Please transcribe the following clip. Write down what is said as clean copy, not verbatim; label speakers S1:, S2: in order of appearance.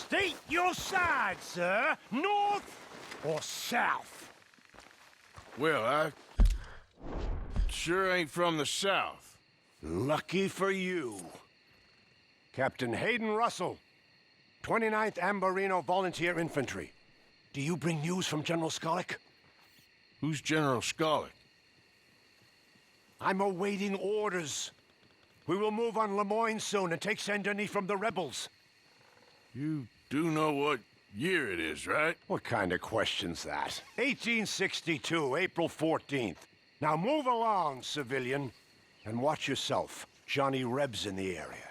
S1: State your side, sir. North or south?
S2: Well, I sure ain't from the south.
S1: Lucky for you. Captain Hayden Russell, 29th Ambarino Volunteer Infantry. Do you bring news from General Skollick?
S2: Who's General Skollick?
S1: I'm awaiting orders. We will move on Lemoyne soon and take Saint-Denis from the rebels.
S2: You do know what year it is, right?
S1: What kind of question's that? 1862, April 14th. Now move along, civilian. And watch yourself. Johnny Reb's in the area.